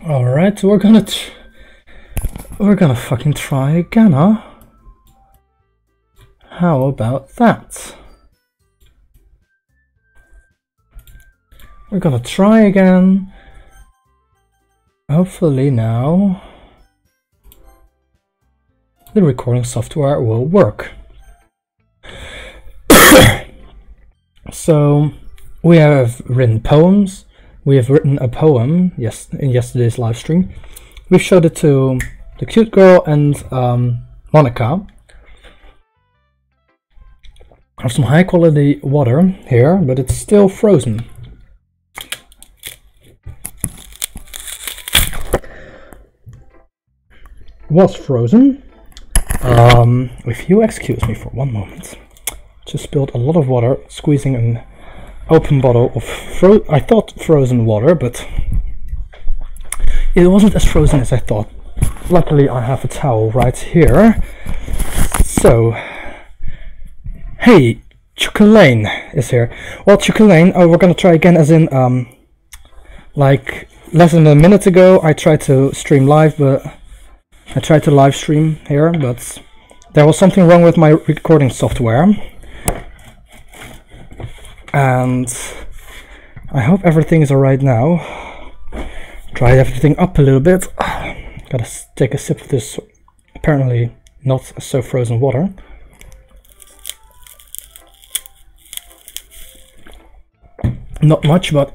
Alright, we're gonna fucking try again, huh? How about that? We're gonna try again. Hopefully now the recording software will work. So we have written poems. We have written a poem in yesterday's live stream. We showed it to the cute girl and Monica. I have some high quality water here, but it's still frozen. Was frozen. If you excuse me for one moment. Just spilled a lot of water, squeezing an open bottle of I thought frozen water, but it wasn't as frozen as I thought. Luckily I have a towel right here. So, hey, Chocolane is here. Well, Chocolane, we're gonna try again, as in, like less than a minute ago I tried to stream live, but I tried to live stream here, but there was something wrong with my recording software. And I hope everything is alright now. Dried everything up a little bit. Gotta take a sip of this apparently not so frozen water. Not much, but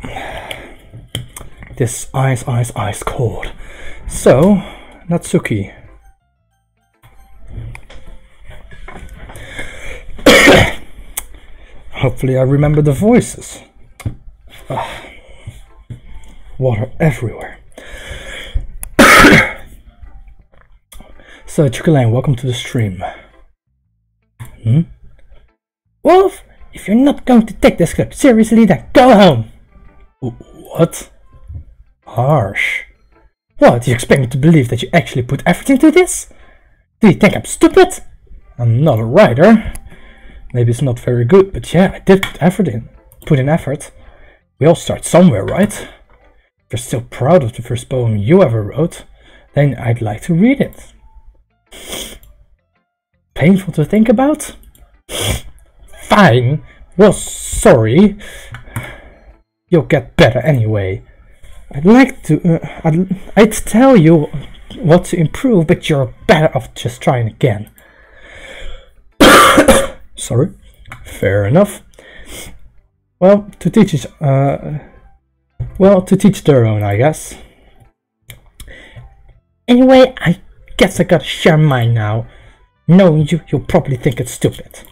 this ice cold. So, Natsuki. Hopefully I remember the voices. Water everywhere. So, Chocolane, welcome to the stream. Wolf, if you're not going to take this clip seriously, then go home. What? Harsh. What, do you expect me to believe that you actually put effort into this? Do you think I'm stupid? I'm not a writer. Maybe it's not very good, but yeah, I did put in effort. We all start somewhere, right? If you're still proud of the first poem you ever wrote, then I'd like to read it. Painful to think about? Fine. Well, sorry. You'll get better anyway. I'd like to... I'd tell you what to improve, but you're better off just trying again. Sorry. Fair enough. Well, to teach their own, I guess. Anyway, I guess I gotta share mine now. Knowing you, you'll probably think it's stupid.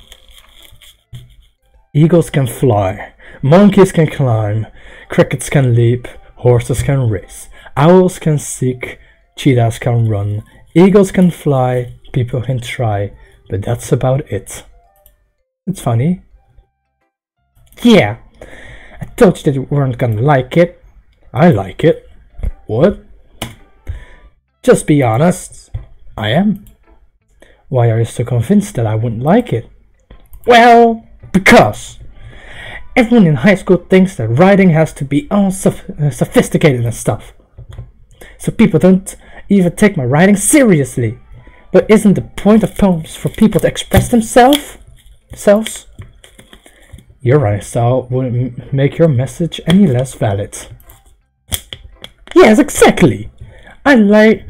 Eagles can fly, monkeys can climb, crickets can leap, horses can race, owls can seek, cheetahs can run, eagles can fly, people can try, but that's about it. It's funny. Yeah, I told you that you weren't gonna like it. I like it. What? Just be honest. I am. Why are you so convinced that I wouldn't like it? Well, because everyone in high school thinks that writing has to be all sophisticated and stuff. So people don't even take my writing seriously. But isn't the point of poems for people to express themselves? Your writing style wouldn't make your message any less valid. Yes, exactly. I like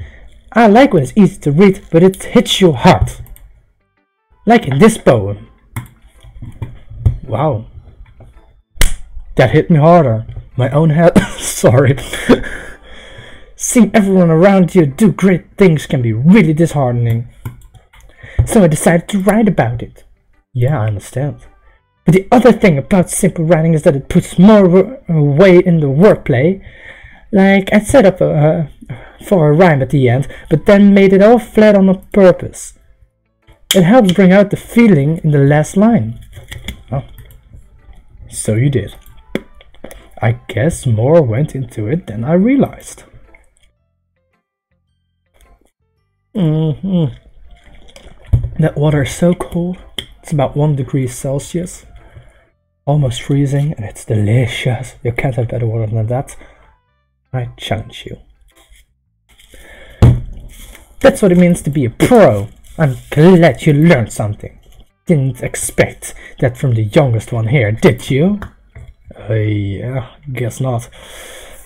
when it's easy to read, but it hits you hard. Like in this poem. Wow. That hit me harder. My own head. Sorry. Seeing everyone around you do great things can be really disheartening. So I decided to write about it. Yeah, I understand. But the other thing about simple writing is that it puts more weight in the wordplay. Like, I set up for a rhyme at the end, but then made it all flat on purpose. It helps bring out the feeling in the last line. Oh. So you did. I guess more went into it than I realized. That water is so cold. It's about 1 degree Celsius. Almost freezing, and it's delicious. You can't have better water than that. I challenge you. That's what it means to be a pro. I'm glad you learned something. Didn't expect that from the youngest one here, did you? Yeah, guess not.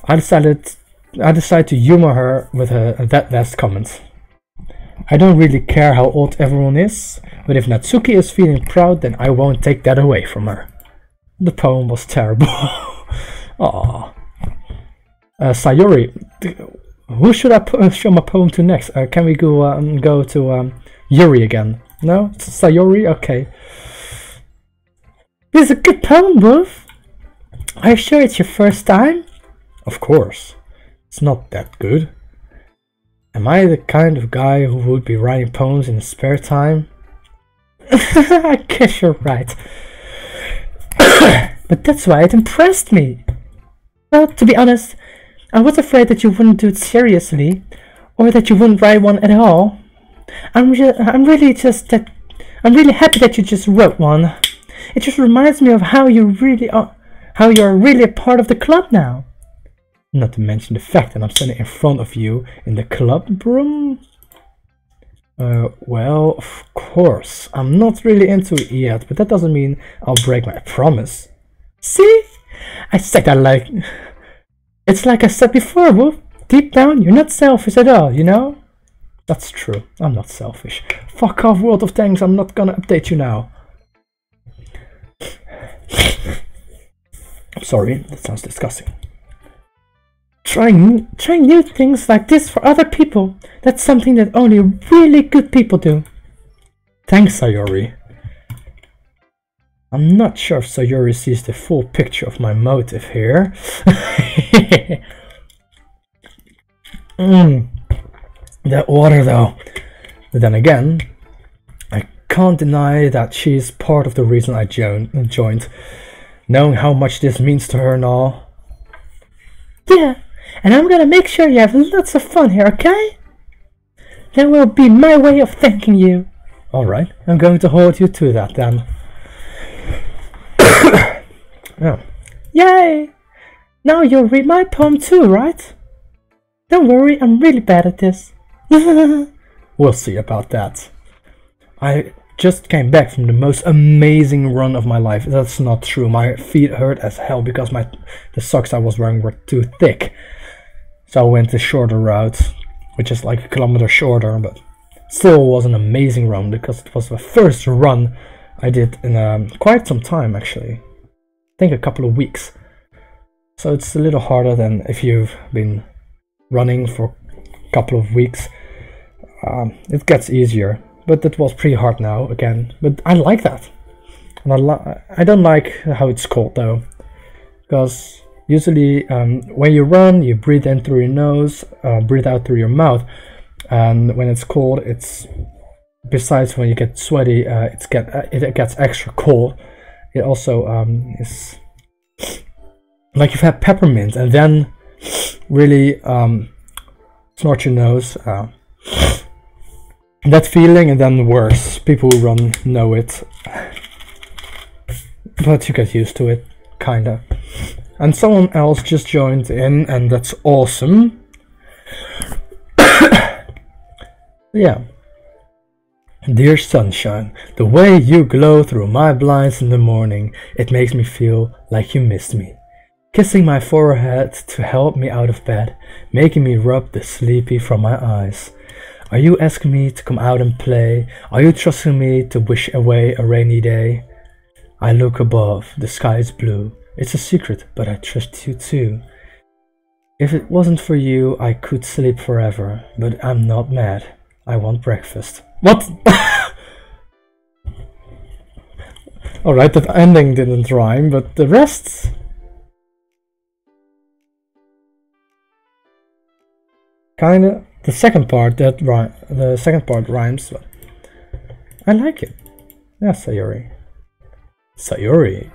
I decided to humor her with that last comment. I don't really care how old everyone is, but if Natsuki is feeling proud, then I won't take that away from her. The poem was terrible. Aww. Sayori, who should I show my poem to next? Can we go to Yuri again? No? It's Sayori? Okay. This is a good poem, Wolf. Are you sure it's your first time? Of course. It's not that good. Am I the kind of guy who would be writing poems in his spare time? I guess you're right. But that's why it impressed me. Well, to be honest, I was afraid that you wouldn't do it seriously, or that you wouldn't write one at all. I'm really happy that you just wrote one. It just reminds me of how you're really a part of the club now. Not to mention the fact that I'm standing in front of you in the club room. Well, of course, I'm not really into it yet, but that doesn't mean I'll break my promise. See? I said that like... It's like I said before, Wolf. Deep down, you're not selfish at all, you know? That's true. I'm not selfish. Fuck off, World of Tanks. I'm not gonna update you now. Sorry, that sounds disgusting. Trying new things like this for other people, that's something that only really good people do. Thanks, Sayori. I'm not sure if Sayori sees the full picture of my motive here. That water though. But then again, I can't deny that she's part of the reason I joined. Knowing how much this means to her and all. Yeah, and I'm gonna make sure you have lots of fun here, okay? That will be my way of thanking you. Alright, I'm going to hold you to that then. Oh. Yay! Now you'll read my poem too, right? Don't worry, I'm really bad at this. We'll see about that. I just came back from the most amazing run of my life. That's not true. My feet hurt as hell because the socks I was wearing were too thick. So I went the shorter route, which is like a kilometer shorter, but still was an amazing run because it was the first run I did in quite some time actually. I think a couple of weeks. So it's a little harder than if you've been running for a couple of weeks. It gets easier, but it was pretty hard now again. But I like that, and I don't like how it's called though, because usually when you run, you breathe in through your nose, breathe out through your mouth, and when it's cold, it's besides when you get sweaty, it gets extra cold. It also is like you've had peppermint and then really snort your nose. That feeling, and then worse. People who run know it, but you get used to it, kinda. And someone else just joined in, and that's awesome. Yeah. Dear sunshine, the way you glow through my blinds in the morning, it makes me feel like you missed me. Kissing my forehead to help me out of bed, making me rub the sleepy from my eyes. Are you asking me to come out and play? Are you trusting me to wish away a rainy day? I look above, the sky is blue. It's a secret, but I trust you too. If it wasn't for you, I could sleep forever, but I'm not mad. I want breakfast. What? Alright, that ending didn't rhyme, but the rest... Kinda. The second part rhymes, but I like it. Yeah, Sayori. Sayori,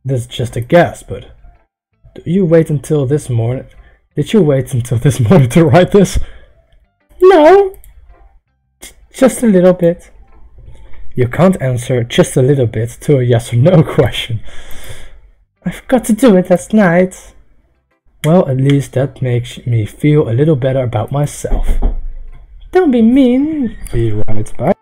this is just a guess, but did you wait until this morning to write this? No, just a little bit. You can't answer just a little bit to a yes or no question. I forgot to do it last night. Well, at least that makes me feel a little better about myself. Don't be mean. Be right back.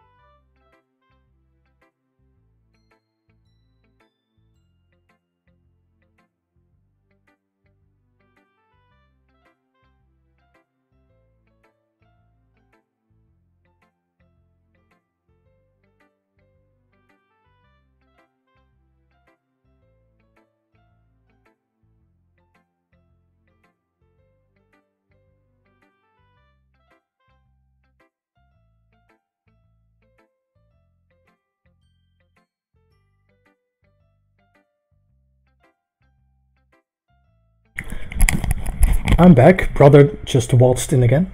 I'm back. Brother just waltzed in again.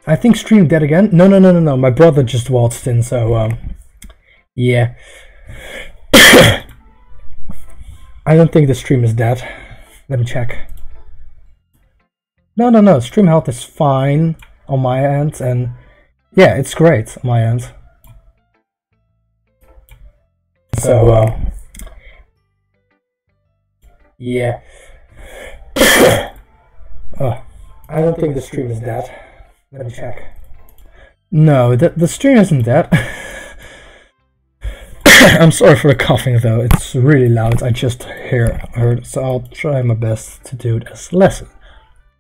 I think stream dead again. No. My brother just waltzed in, so yeah. I don't think the stream is dead. Let me check. No. Stream health is fine on my end, and yeah, it's great on my end. So yeah. I don't think the stream is dead. Let me check. No, the stream isn't dead. I'm sorry for the coughing though, it's really loud. I just heard, so I'll try my best to do it as less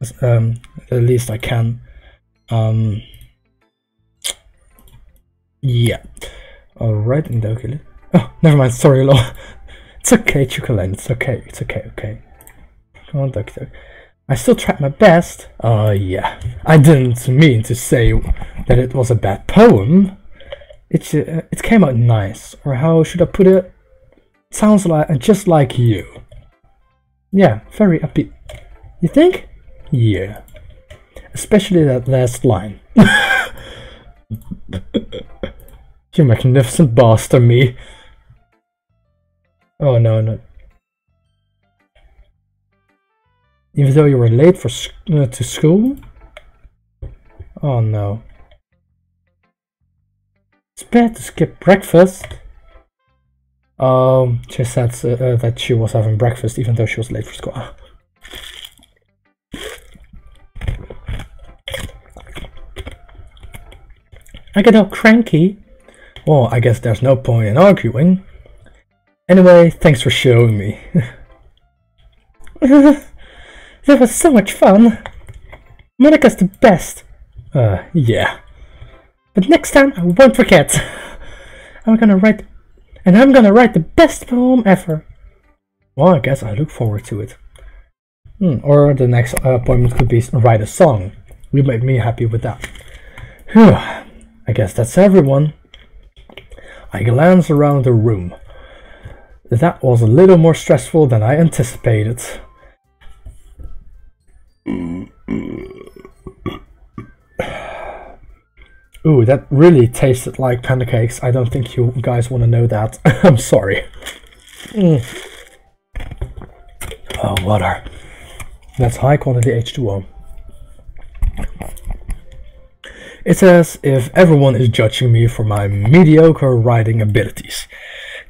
as at least I can. Yeah. Alright, in Doki. Oh, never mind, sorry, Lo. It's okay, Chukalane, it's okay. Come on, Doki. I still tried my best. Yeah. I didn't mean to say that it was a bad poem. It came out nice, or how should I put it? Sounds like just like you. Yeah, very upbeat. You think? Yeah. Especially that last line. You magnificent bastard, me. Oh no. Even though you were late for to school? Oh no. It's bad to skip breakfast. She said that she was having breakfast even though she was late for school. I get all cranky. Well, I guess there's no point in arguing. Anyway, thanks for showing me. That was so much fun. Monica's the best. Yeah. But next time I won't forget. I'm gonna write the best poem ever. Well, I guess I look forward to it. Or the next appointment could be write a song. You made me happy with that. Whew. I guess that's everyone. I glance around the room. That was a little more stressful than I anticipated. Ooh, that really tasted like pancakes. I don't think you guys want to know that. I'm sorry. Oh, water. That's high quality H2O. It's as if everyone is judging me for my mediocre writing abilities.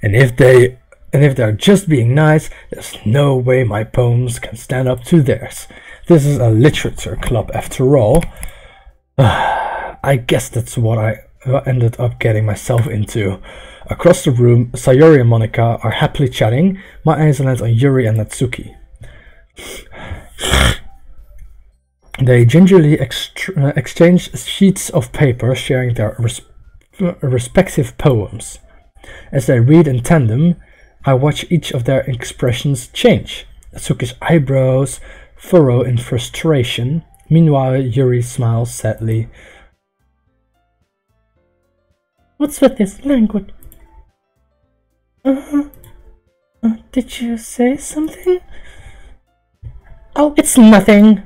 And if they're just being nice, there's no way my poems can stand up to theirs. This is a literature club after all. I guess that's what I ended up getting myself into. Across the room, Sayori and Monica are happily chatting. My eyes land on Yuri and Natsuki. They gingerly exchange sheets of paper, sharing their respective poems. As they read in tandem, I watch each of their expressions change. Natsuki's eyebrows furrow in frustration. Meanwhile, Yuri smiles sadly. What's with this language? Did you say something? Oh, it's nothing.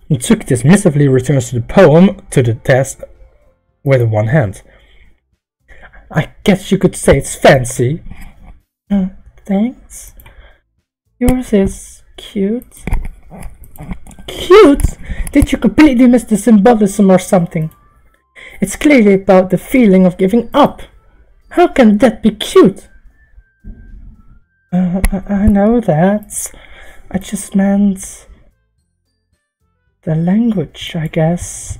Natsuki dismissively returns to the poem to the desk with one hand. I guess you could say it's fancy. Thanks. Yours is cute. Cute? Did you completely miss the symbolism or something? It's clearly about the feeling of giving up. How can that be cute? I know that. I just meant... The language, I guess.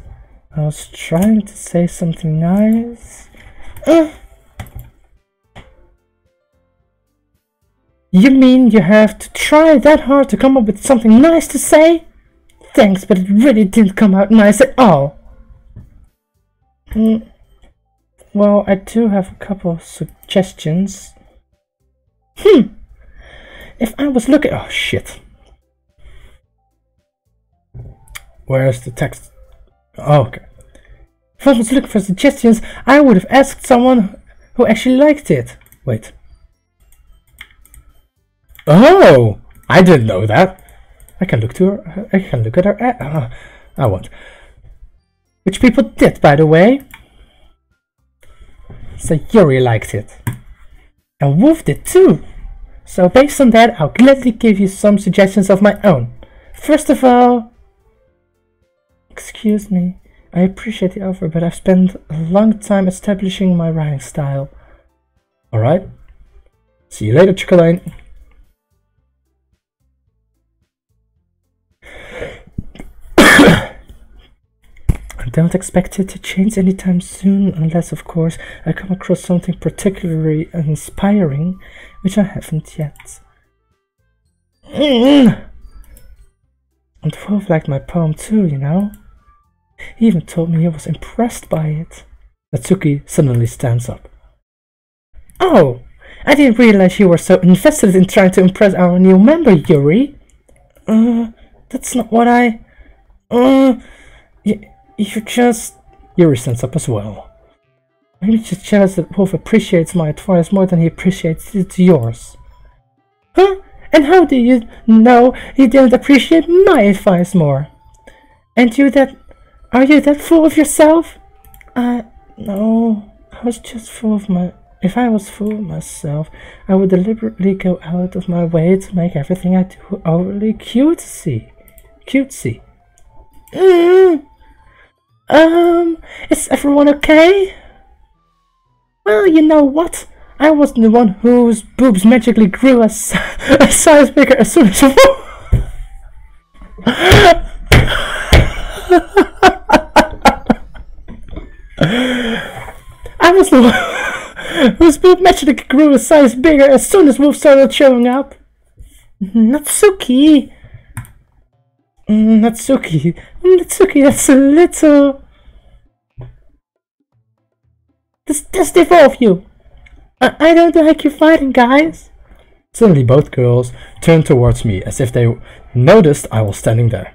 I was trying to say something nice. You mean you have to try that hard to come up with something nice to say? Thanks, but it really didn't come out nice at all. Well, I do have a couple of suggestions. If I was looking... Oh, shit. Where's the text? Oh, okay. If I was looking for suggestions, I would have asked someone who actually liked it. Wait. Oh! I didn't know that. I can look at her. I won't. Which people did, by the way. So Yuri liked it. And Wolf did too. So based on that, I'll gladly give you some suggestions of my own. First of all... Excuse me. I appreciate the offer, but I've spent a long time establishing my writing style. Alright. See you later, Chocolate. I don't expect it to change anytime soon, unless, of course, I come across something particularly inspiring, which I haven't yet. And Wolf liked my poem too, you know. He even told me he was impressed by it. Natsuki suddenly stands up. Oh, I didn't realize you were so invested in trying to impress our new member, Yuri. That's not what I... You just... Yuri stands up as well. Maybe just jealous that Wolf appreciates my advice more than he appreciates yours. Huh? And how do you know he didn't appreciate my advice more? And you that... Are you that full of yourself? No. I was just full of my... If I was full of myself, I would deliberately go out of my way to make everything I do overly cutesy. Is everyone okay? Well, you know what? I wasn't the one whose boobs magically grew a size bigger as soon as I was the one whose boob magically grew a size bigger as soon as Wolf started showing up. Natsuki, that's a little... This devolve you. I don't like you fighting, guys. Suddenly both girls turned towards me as if they noticed I was standing there.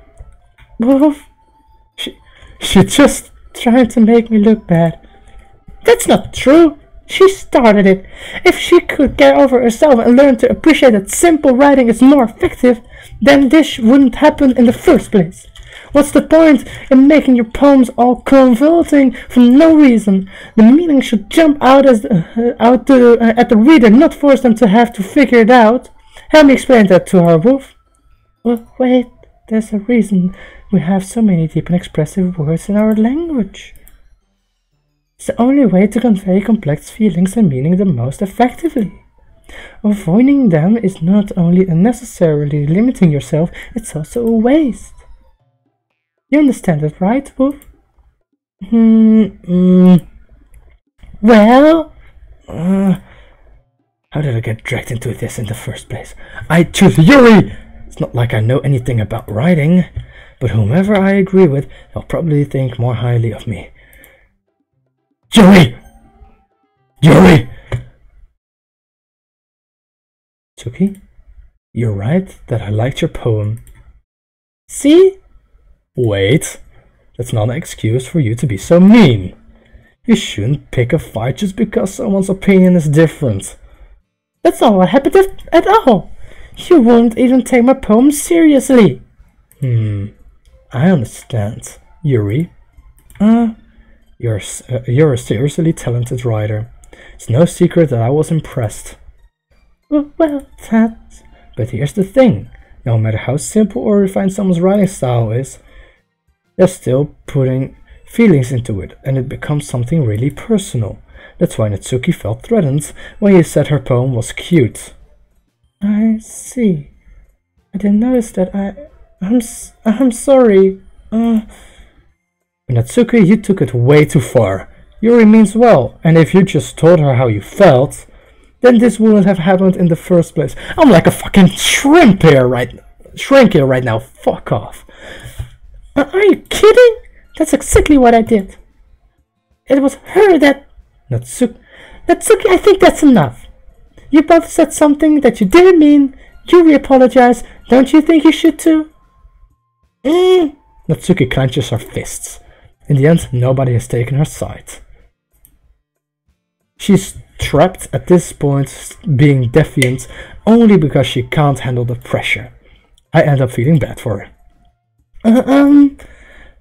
Wolf, she just tried to make me look bad. That's not true. She started it. If she could get over herself and learn to appreciate that simple writing is more effective, then this wouldn't happen in the first place. What's the point in making your poems all convoluting for no reason? The meaning should jump out at the reader, not force them to have to figure it out. Help me explain that to her, Wolf. Well, wait, there's a reason we have so many deep and expressive words in our language. It's the only way to convey complex feelings and meaning the most effectively. Avoiding them is not only unnecessarily limiting yourself, it's also a waste. You understand that, right, Wolf? Well... how did I get dragged into this in the first place? I choose Yuri! It's not like I know anything about writing, but whomever I agree with, they'll probably think more highly of me. Yuri! Yuri! Tuki, you're right that I liked your poem. See? Wait, that's not an excuse for you to be so mean. You shouldn't pick a fight just because someone's opinion is different. That's not what happened at all. You won't even take my poem seriously. I understand, Yuri. You're a seriously talented writer. It's no secret that I was impressed. Well, but here's the thing. No matter how simple or refined someone's writing style is, they're still putting feelings into it, and it becomes something really personal. That's why Natsuki felt threatened when you said her poem was cute. I see. I didn't notice that. I'm sorry. Natsuki, you took it way too far. Yuri means well, and if you just told her how you felt, then this wouldn't have happened in the first place. I'm like a fucking shrink here right now. Fuck off. Are you kidding? That's exactly what I did. It was her that... Natsuki, I think that's enough. You both said something that you didn't mean. Yuri apologized. Don't you think you should too? Natsuki clenches her fists. In the end, nobody has taken her side. She's trapped at this point, being defiant only because she can't handle the pressure. I end up feeling bad for her.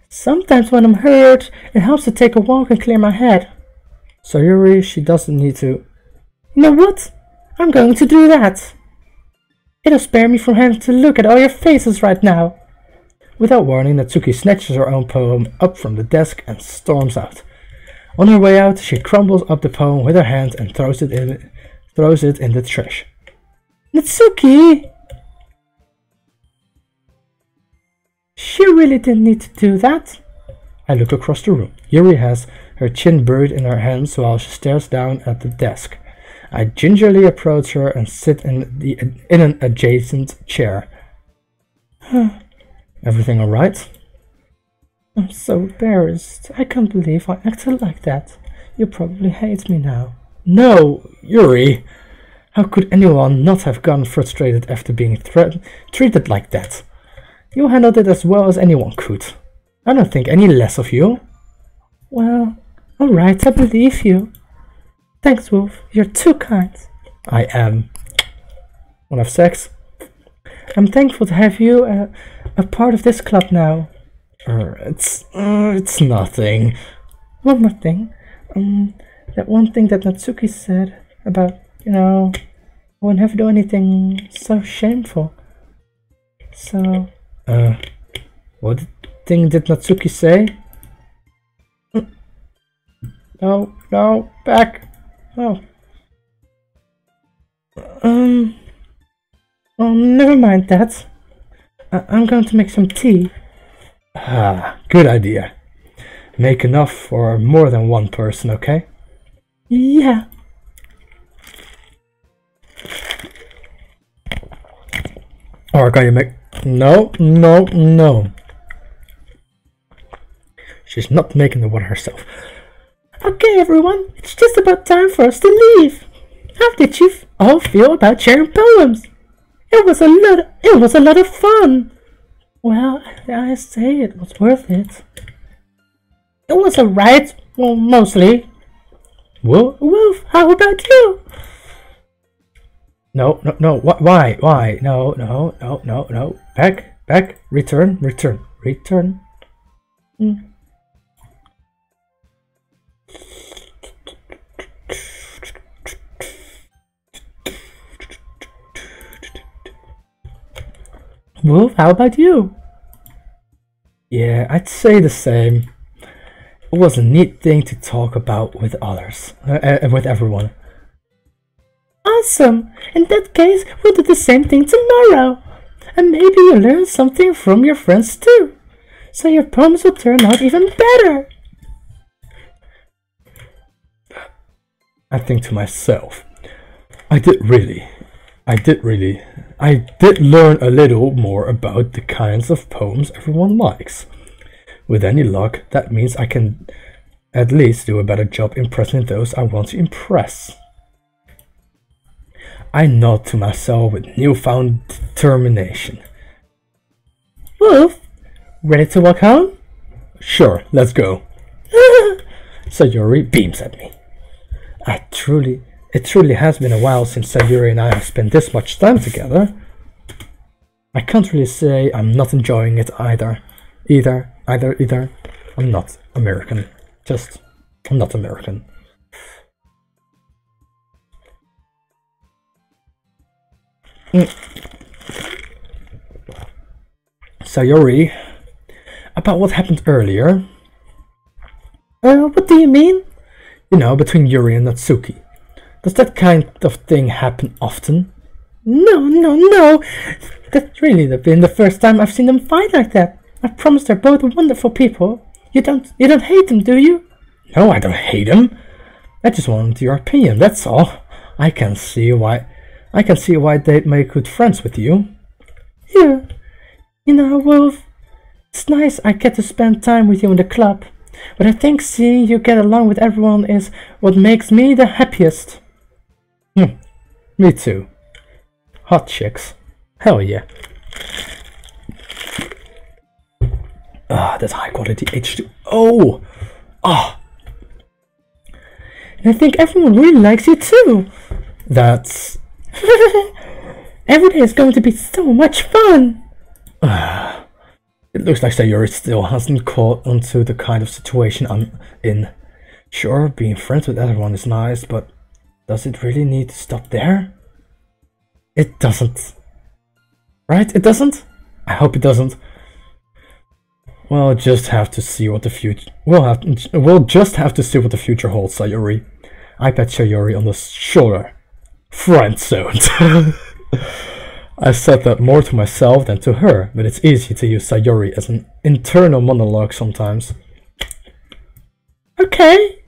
Sometimes when I'm hurt, it helps to take a walk and clear my head. So Yuri, she doesn't need to... You know what? I'm going to do that. It'll spare me from having to look at all your faces right now. Without warning, Natsuki snatches her own poem up from the desk and storms out. On her way out, she crumbles up the poem with her hand and throws it in the trash. Natsuki! She really didn't need to do that. I look across the room. Yuri has her chin buried in her hands while she stares down at the desk. I gingerly approach her and sit in an adjacent chair. Everything alright? I'm so embarrassed. I can't believe I acted like that. You probably hate me now. No, Yuri! How could anyone not have gotten frustrated after being treated like that? You handled it as well as anyone could. I don't think any less of you. Well, alright, I believe you. Thanks, Wolf. You're too kind. I am. Wanna have sex? I'm thankful to have you a part of this club now. It's nothing. One more thing. That one thing that Natsuki said about, I wouldn't have to do anything so shameful. So... what thing did Natsuki say? No, back. Oh. Well, never mind that. I'm going to make some tea. Good idea. Make enough for more than one person, okay? Yeah. Or can you make... No. She's not making the water herself. Okay, everyone, it's just about time for us to leave. How did you all feel about sharing poems? It was a lot of fun. Well, I say it was worth it. It was alright, well, mostly. Wolf, how about you? No, why? No. Back, return. Wolf, how about you? Yeah, I'd say the same. It was a neat thing to talk about with others, with everyone. Awesome! In that case, we'll do the same thing tomorrow. And maybe you'll learn something from your friends too. So your poems will turn out even better. I think to myself, I did learn a little more about the kinds of poems everyone likes. With any luck, that means I can at least do a better job impressing those I want to impress. I nod to myself with newfound determination. Wolf, ready to walk home? Sure, let's go. Sayuri beams at me. It truly has been a while since Sayuri and I have spent this much time together. I can't really say I'm not enjoying it either. I'm not American. I'm not American. Sayuri, about what happened earlier. What do you mean? Between Yuri and Natsuki. Does that kind of thing happen often? No. That's really been the first time I've seen them fight like that. I promise they're both wonderful people. You don't hate them, do you? No, I don't hate them. I just wanted your opinion, that's all. I can see why they'd make good friends with you. Yeah. You know, Wolf, it's nice I get to spend time with you in the club, but I think seeing you get along with everyone is what makes me the happiest. Me too. Hot chicks. Hell yeah. That's high quality H2O. And I think everyone really likes you too. That's... Every day is going to be so much fun. It looks like Sayuri still hasn't caught onto the kind of situation I'm in. Sure, being friends with everyone is nice, but does it really need to stop there? It doesn't. Right? It doesn't? I hope it doesn't. We'll just have to see what the future... We'll just have to see what the future holds, Sayuri. I pat Sayuri on the shoulder. Friend-zoned. I said that more to myself than to her, but it's easy to use Sayuri as an internal monologue sometimes. Okay.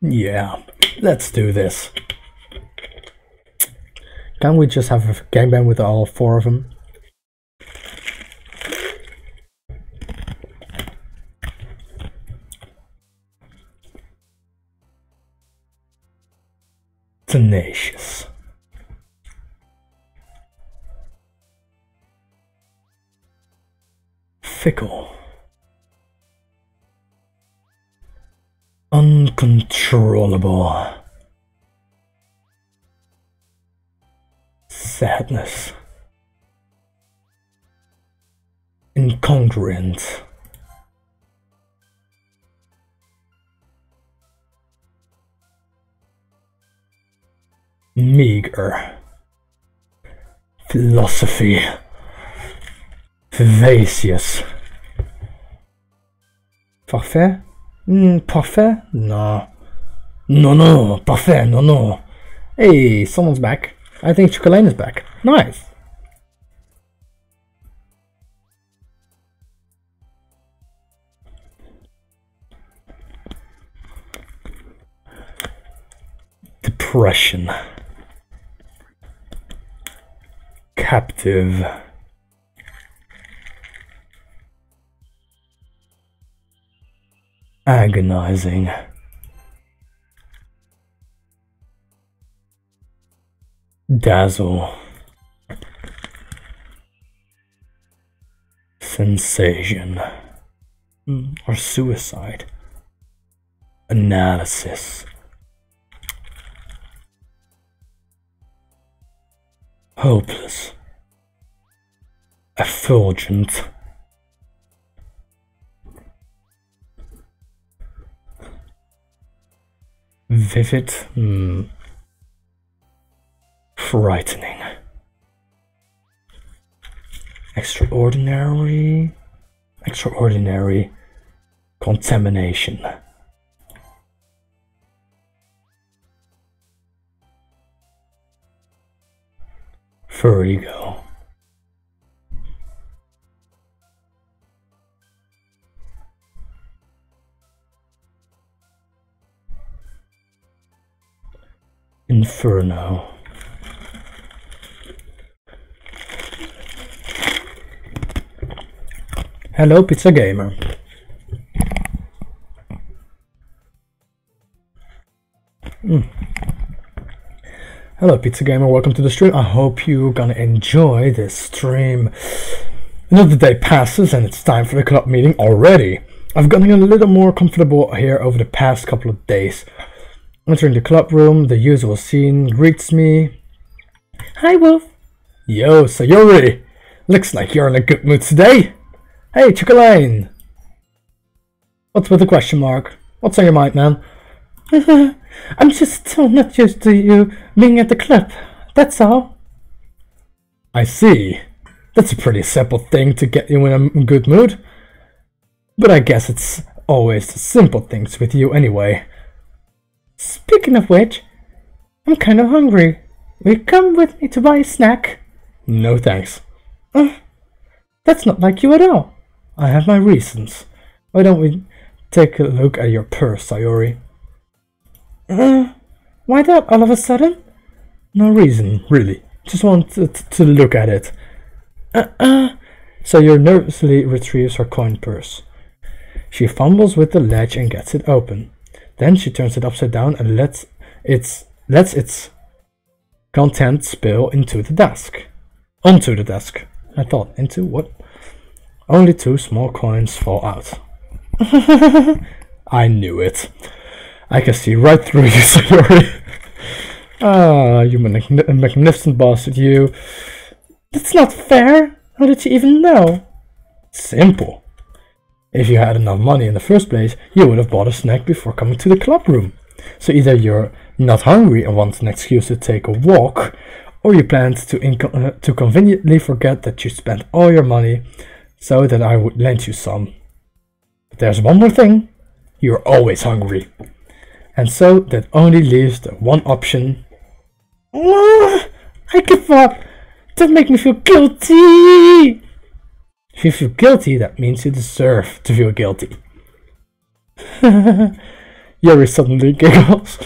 Yeah, let's do this. Can't we just have a gangbang with all four of them? Tenacious. Fickle. Uncontrollable. Sadness. Incongruent. Meager. Philosophy. Vivacious. Parfait? Parfait? No. No, parfait, no. Hey, someone's back. I think Chocolate is back. Nice. Depression. Captive. Agonizing. Dazzle. Sensation. Or suicide. Analysis. Hopeless. Effulgent. Vivid. Frightening. Extraordinary. Contamination. Vertigo. Inferno. Hello, Pizza Gamer. Hello, Pizza Gamer. Welcome to the stream. I hope you're gonna enjoy this stream. Another day passes and it's time for the club meeting already. I've gotten a little more comfortable here over the past couple of days. Entering the club room, the usual scene greets me. Hi, Wolf. Yo, Sayuri. Looks like you're in a good mood today. Hey, Chocolate. What's with the question mark? What's on your mind, man? I'm just so not used to you being at the club. That's all. I see. That's a pretty simple thing to get you in a good mood. But I guess it's always the simple things with you anyway. Speaking of which, I'm kind of hungry. will you come with me to buy a snack? No thanks. That's not like you at all. I have my reasons. Why don't we take a look at your purse, Sayori? Why that all of a sudden? No reason, really. Just wanted to look at it. Sayori nervously retrieves her coin purse. She fumbles with the latch and gets it open. Then she turns it upside down and lets its contents spill onto the desk. I thought, into what? Only 2 small coins fall out. I knew it. I can see right through you, Sayori. You magnificent bastard, you. That's not fair. How did you even know? Simple. If you had enough money in the first place, you would have bought a snack before coming to the club room. So either you're not hungry and want an excuse to take a walk, or you planned to conveniently forget that you spent all your money so that I would lend you some. But there's one more thing. You're always hungry. And so that only leaves the one option. I give up. Don't make me feel guilty. If you feel guilty, that means you deserve to feel guilty. Yuri suddenly giggles.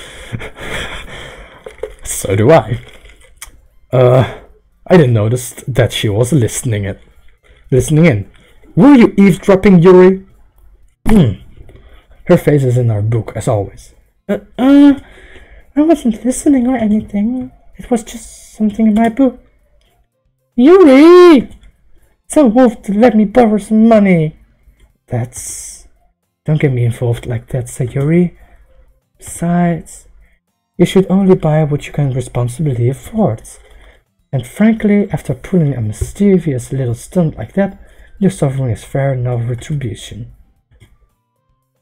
So do I. I didn't notice that she was listening in. Were you eavesdropping, Yuri? Her face is in our book, as always. I wasn't listening or anything. It was just something in my book. Yuri! Tell Wolf to let me borrow some money. Don't get me involved like that, Sayori. Besides, you should only buy what you can responsibly afford. And frankly, after pulling a mischievous little stunt like that, your suffering is fair enough retribution.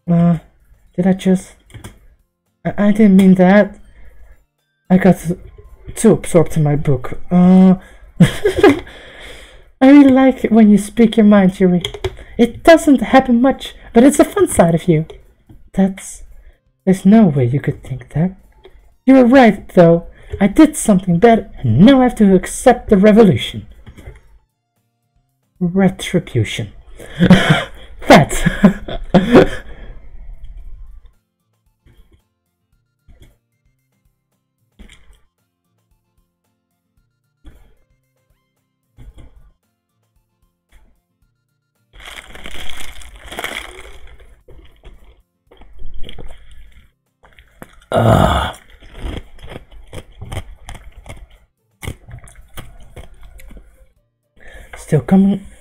Did I just... I didn't mean that. I got too absorbed in my book. I really like it when you speak your mind, Yuri. It doesn't happen much, but it's a fun side of you. There's no way you could think that. You're right, though. I did something bad, and now I have to accept the revolution. Retribution. That!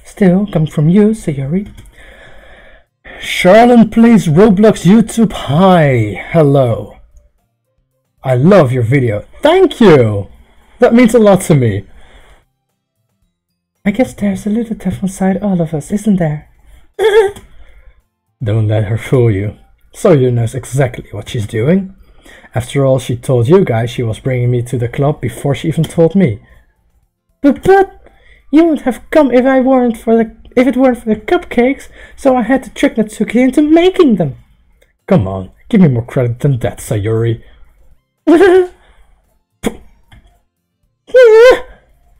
Still coming from you, Sayori. Charlene plays Roblox YouTube. Hi, hello. I love your video. Thank you. That means a lot to me. I guess there's a little tough inside all of us, isn't there? Don't let her fool you. Sayori knows exactly what she's doing. After all, she told you guys she was bringing me to the club before she even told me. But you wouldn't have come if it weren't for the cupcakes, so I had to trick Natsuki into making them. Come on, give me more credit than that, Sayori.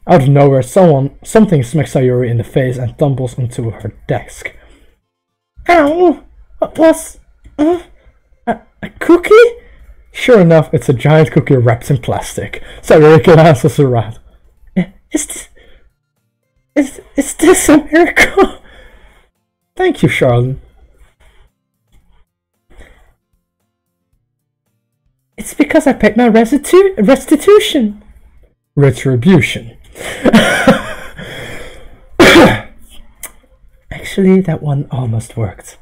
Out of nowhere, something smacks Sayori in the face and tumbles onto her desk. Ow! What was... a cookie? Sure enough, it's a giant cookie wrapped in plastic. Sayori glances around. Is this a miracle? Thank you, Charlene. It's because I paid my restitution. Retribution. Actually, that one almost worked.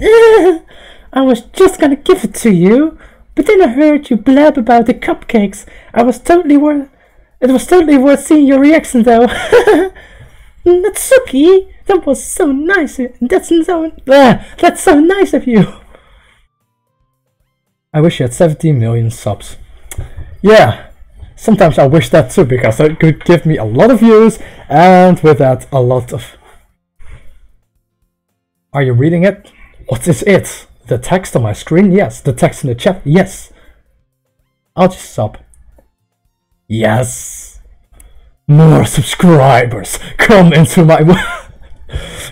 I was just gonna give it to you, but then I heard you blab about the cupcakes. It was totally worth seeing your reaction, though. Natsuki, that was so nice. That's so nice of you. I wish you had 17 million subs. Yeah, sometimes I wish that too, because that could give me a lot of views, and with that, a lot of... Are you reading it? What is it? The text on my screen? Yes. The text in the chat? Yes. I'll just stop. Yes! More subscribers! Come into my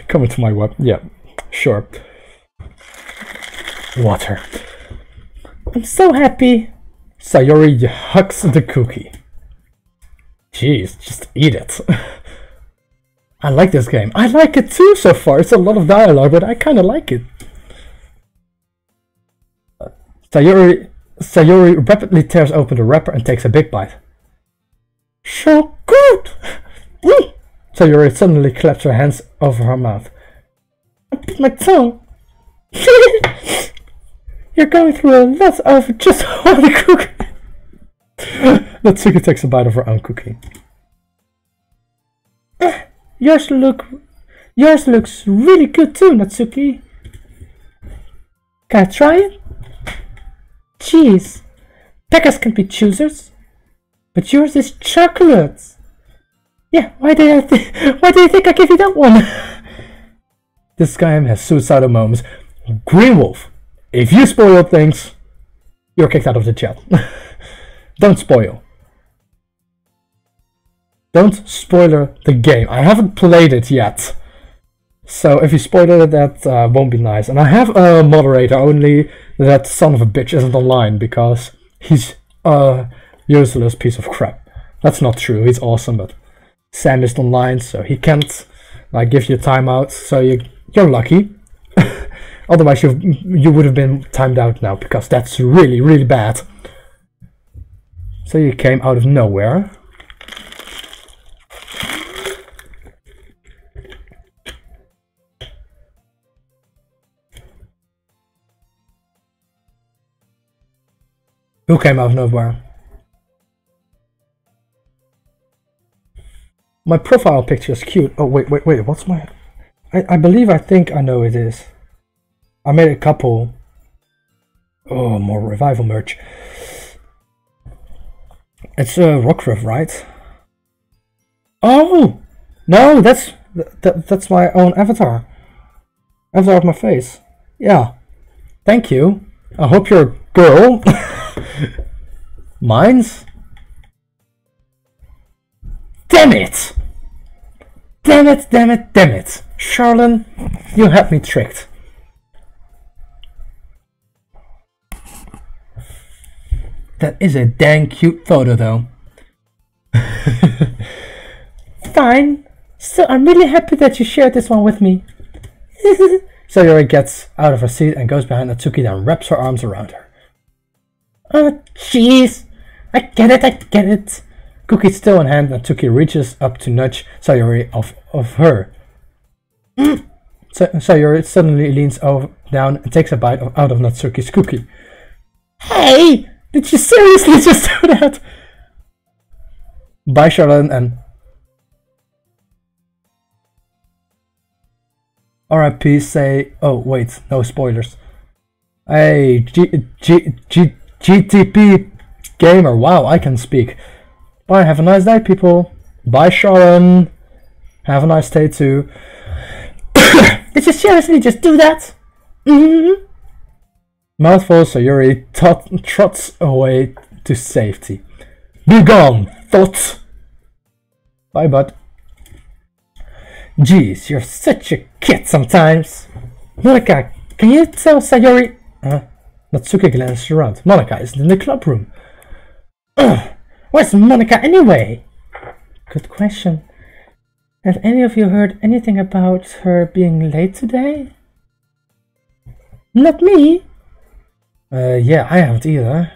come into my web. Yeah, sure. Water. I'm so happy. Sayori hugs the cookie. Jeez, just eat it. I like this game. I like it too so far. It's a lot of dialogue, but I kinda like it. Sayori rapidly tears open the wrapper and takes a big bite. So good! Sayori suddenly claps her hands over her mouth. I bit my tongue. You're going through a lot over just one cookie. Natsuki takes a bite of her own cookie. Yours looks really good too, Natsuki. Can I try it? Jeez, beggars can be choosers, but yours is chocolate. Yeah, why do you think I give you that one? This guy has suicidal moments. Green Wolf, if you spoil things, you're kicked out of the chat. Don't spoil. Don't spoiler the game. I haven't played it yet. So if you spoil it, that won't be nice. And I have a moderator, only that son of a bitch isn't online because he's a useless piece of crap. That's not true, he's awesome, but Sam isn't online, so he can't like give you a timeout, so you're lucky. Otherwise you would have been timed out now, because that's really, really bad. So you came out of nowhere. Who came out of nowhere? My profile picture is cute. Oh, wait, what's my... I think I know it is. I made a couple. Oh, more revival merch. It's a Rockruff, right? Oh! No, that's my own avatar. Avatar of my face. Yeah. Thank you. I hope you're a girl. Mines? Damn it! Damn it, damn it, damn it! Charlene, you had me tricked. That is a dang cute photo though. Fine. So I'm really happy that you shared this one with me. Sayori gets out of her seat and goes behind Natsuki and wraps her arms around her. Oh, jeez. I get it. Cookie still in hand, Natsuki reaches up to nudge Sayori of her. Sayori suddenly leans down and takes a bite out of Natsuki's cookie. Hey! Did you seriously just do that? Bye, Charlene, and... RIP say... Oh, wait, no spoilers. Hey, GTP gamer, wow, I can speak. Bye, have a nice day, people. Bye, Sharon. Have a nice day, too. Did you seriously just do that? Mouthful, Sayori trots away to safety. Be gone, thought! Bye, bud. Jeez, you're such a kid sometimes. Monika, can you tell Sayori... Natsuki glances around. Monika isn't in the club room. Where's Monika anyway? Good question. Have any of you heard anything about her being late today? Not me. Yeah, I haven't either.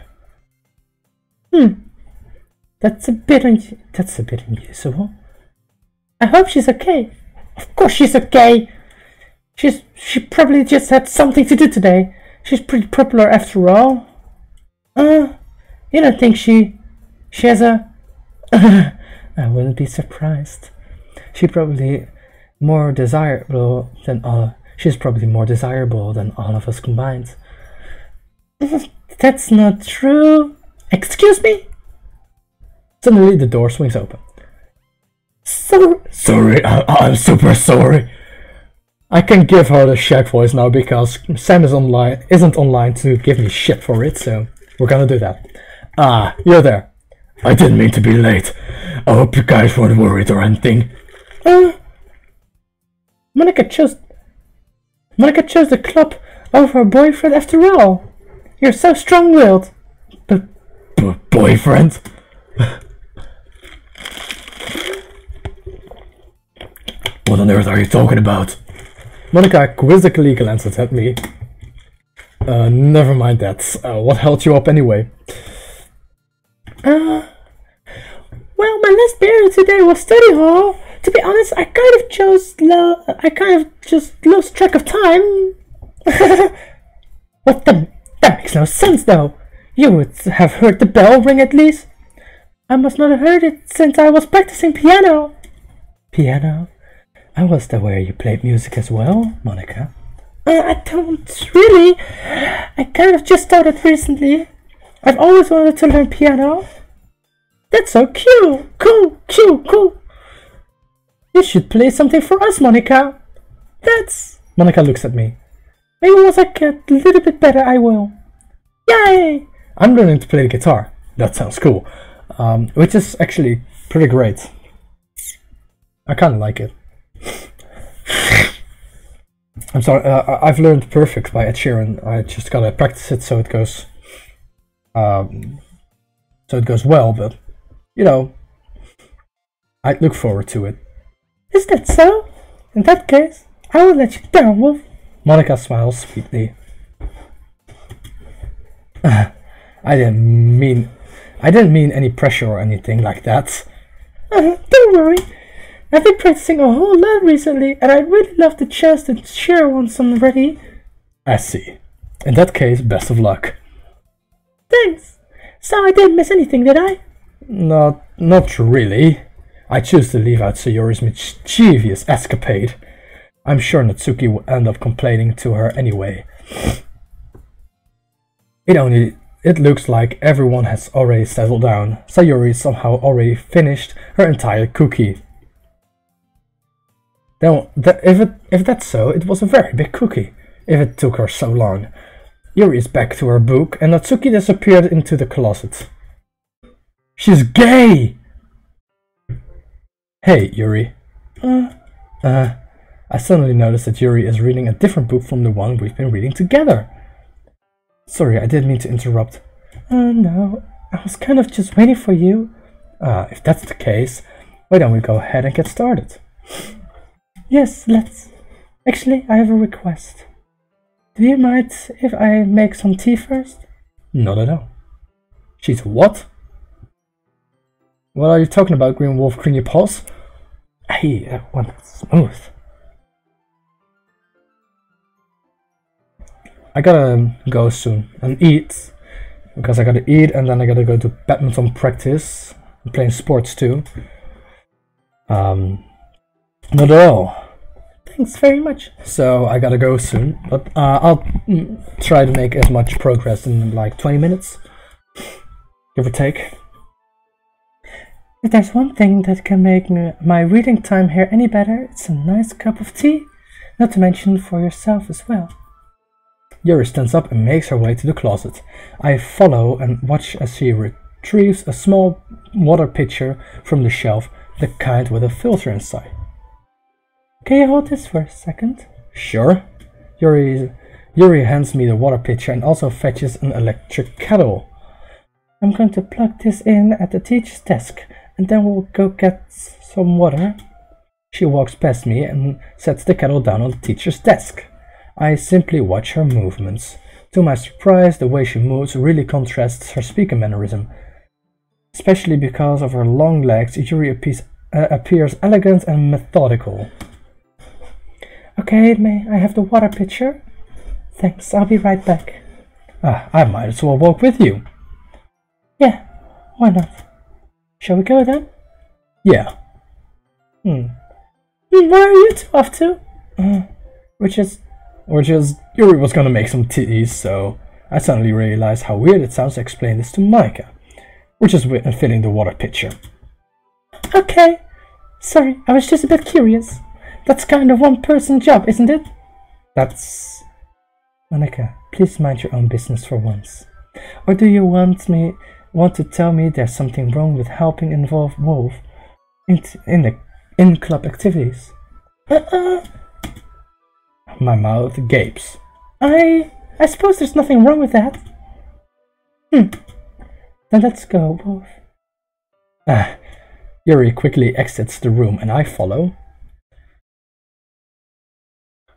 That's a bit unusual. I hope she's okay. Of course she's okay. She probably just had something to do today. She's pretty popular after all. You don't think she has a... I wouldn't be surprised. She's probably more desirable than all. She's probably more desirable than all of us combined. That's not true. Excuse me? Suddenly the door swings open. Sorry, I'm super sorry. I can give her the Shaq voice now because Sam isn't online to give me shit for it, so we're gonna do that. Ah, you're there. I didn't mean to be late. I hope you guys weren't worried or anything. Monica chose the club over her boyfriend after all. You're so strong-willed. Boyfriend? What on earth are you talking about? Monica quizzically glances at me. Never mind that. What held you up anyway? Well, my last period today was study hall. To be honest, I kind of just lost track of time. What the? That makes no sense, though. You would have heard the bell ring at least. I must not have heard it since I was practicing piano. Piano? I wasn't aware you played music as well, Monica. I don't really. I kind of just started recently. I've always wanted to learn piano. That's so cute. Cool. You should play something for us, Monica. Monica looks at me. Maybe once I get a little bit better, I will. Yay! I'm learning to play the guitar. That sounds cool. Which is actually pretty great. I kind of like it. I'm sorry, I've learned Perfect by Ed Sheeran. I just gotta practice it so it goes well, but you know, I look forward to it. Is that so? In that case, I will let you down, Wolf. Monica smiles sweetly. I didn't mean any pressure or anything like that. Don't worry. I've been practicing a whole lot recently, and I'd really love the chance to share once I'm ready. I see. In that case, best of luck. Thanks. So I didn't miss anything, did I? Not really. I choose to leave out Sayori's mischievous escapade. I'm sure Natsuki will end up complaining to her anyway. It looks like everyone has already settled down. Sayori somehow already finished her entire cookie. If that's so, it was a very big cookie, if it took her so long. Yuri is back to her book, and Natsuki disappeared into the closet. She's gay! Hey, Yuri. I suddenly noticed that Yuri is reading a different book from the one we've been reading together. Sorry, I didn't mean to interrupt. No, I was kind of just waiting for you. If that's the case, why don't we go ahead and get started? Yes, let's. Actually, I have a request. Do you mind if I make some tea first? Not at all. She's what? What are you talking about, Green Wolf? Clean your paws? Hey, that one smooth. I gotta go soon and eat, because I gotta eat and then I gotta go to badminton practice. I'm playing sports too. Not at all. Thanks very much. So I gotta go soon, but I'll try to make as much progress in like 20 minutes, give or take. If there's one thing that can make my reading time here any better, it's a nice cup of tea, not to mention for yourself as well. Yuri stands up and makes her way to the closet. I follow and watch as she retrieves a small water pitcher from the shelf, the kind with a filter inside. Can you hold this for a second? Sure. Yuri hands me the water pitcher and also fetches an electric kettle. I'm going to plug this in at the teacher's desk, and then we'll go get some water. She walks past me and sets the kettle down on the teacher's desk. I simply watch her movements. To my surprise, the way she moves really contrasts her speaker mannerism. Especially because of her long legs, Yuri appears elegant and methodical. Okay, may I have the water pitcher? Thanks, I'll be right back. I might as well walk with you. Yeah, why not? Shall we go then? Yeah. Where are you two off to? Yuri was gonna make some tea, so I suddenly realized how weird it sounds to explain this to Micah. We're just filling the water pitcher. Okay. Sorry, I was just a bit curious. That's kind of one-person job, isn't it? Monica, please mind your own business for once. Or do you want me want to tell me there's something wrong with helping involve Wolf in club activities. My mouth gapes. I suppose there's nothing wrong with that. Then let's go, Wolf. Yuri quickly exits the room and I follow.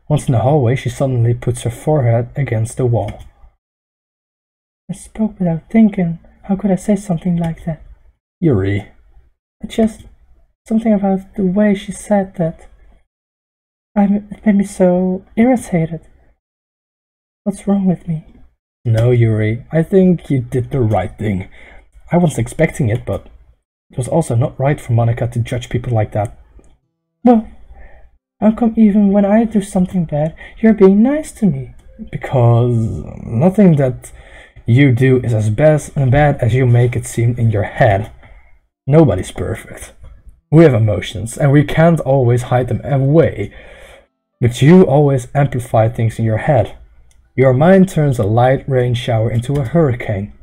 Once in the hallway, she suddenly puts her forehead against the wall. I spoke without thinking. How could I say something like that? Yuri. Just something about the way she said that. It made me so irritated. What's wrong with me? No, Yuri. I think you did the right thing. I wasn't expecting it, but it was also not right for Monica to judge people like that. Well, how come even when I do something bad, you're being nice to me? Because nothing that you do is as bad as you make it seem in your head. Nobody's perfect. We have emotions, and we can't always hide them away. But you always amplify things in your head. Your mind turns a light rain shower into a hurricane.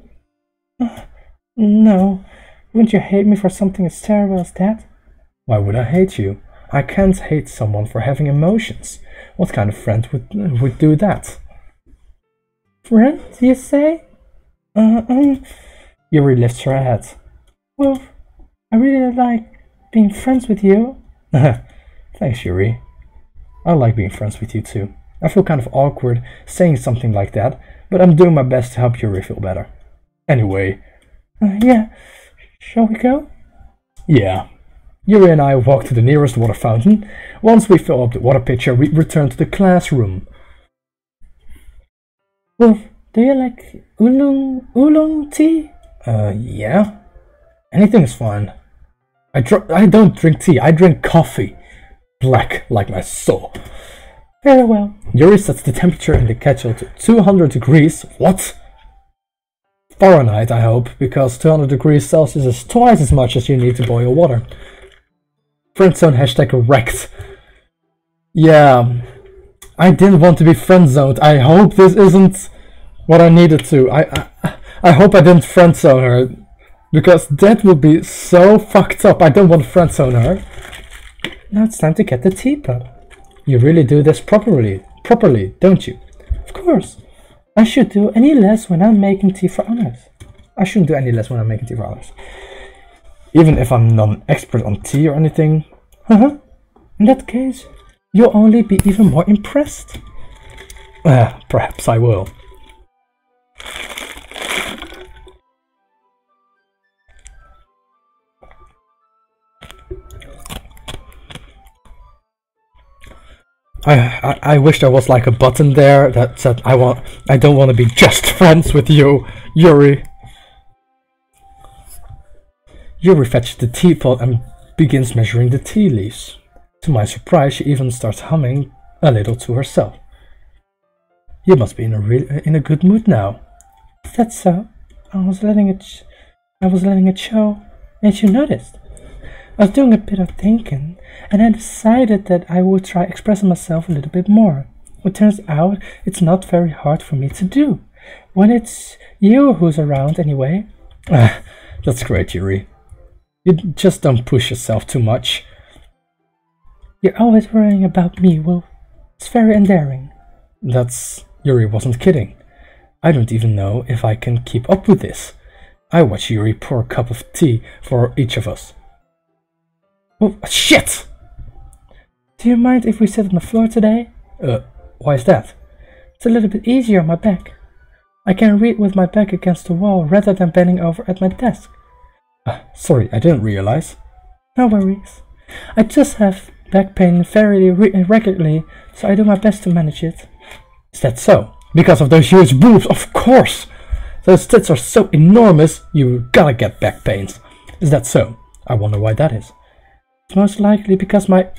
No, wouldn't you hate me for something as terrible as that? Why would I hate you? I can't hate someone for having emotions. What kind of friend would do that? Friend, you say? Yuri lifts her head. Well, I really like being friends with you. Thanks, Yuri. I like being friends with you too. I feel kind of awkward saying something like that, but I'm doing my best to help Yuri feel better. Anyway. Yeah. Shall we go? Yeah. Yuri and I walk to the nearest water fountain. Once we fill up the water pitcher, we return to the classroom. Wolf, do you like oolong tea? Yeah. Anything is fine. I don't drink tea, I drink coffee. Black, like my soul. Very well. Yuri sets the temperature in the kettle to 200 degrees. What? Fahrenheit, I hope, because 200 degrees Celsius is twice as much as you need to boil water. Friendzone hashtag wrecked. Yeah, I didn't want to be friendzoned. I hope this isn't what I needed to. I hope I didn't friendzone her, because that would be so fucked up. I don't want to friendzone her. Now it's time to get the teapot. You really do this properly, don't you? Of course. I should do any less when I'm making tea for others. I shouldn't do any less when I'm making tea for others. Even if I'm not an expert on tea or anything. In that case, you'll only be even more impressed. Perhaps I will. I wish there was like a button there that said I don't want to be just friends with you, Yuri. Yuri fetches the teapot and begins measuring the tea leaves. To my surprise, she even starts humming a little to herself. You must be in a good mood now. Is that so? I was letting it show, and you noticed. I was doing a bit of thinking, and I decided that I would try expressing myself a little bit more. It turns out it's not very hard for me to do, when it's you who's around anyway. That's great, Yuri. You just don't push yourself too much. You're always worrying about me, Wolf. It's very endearing. Yuri wasn't kidding. I don't even know if I can keep up with this. I watch Yuri pour a cup of tea for each of us. Oh, shit! Do you mind if we sit on the floor today? Why is that? It's a little bit easier on my back. I can read with my back against the wall rather than bending over at my desk. Sorry, I didn't realize. No worries. I just have back pain fairly regularly, so I do my best to manage it. Is that so? Because of those huge boobs, of course! Those tits are so enormous, you gotta get back pains. Is that so? I wonder why that is. It's most likely because my...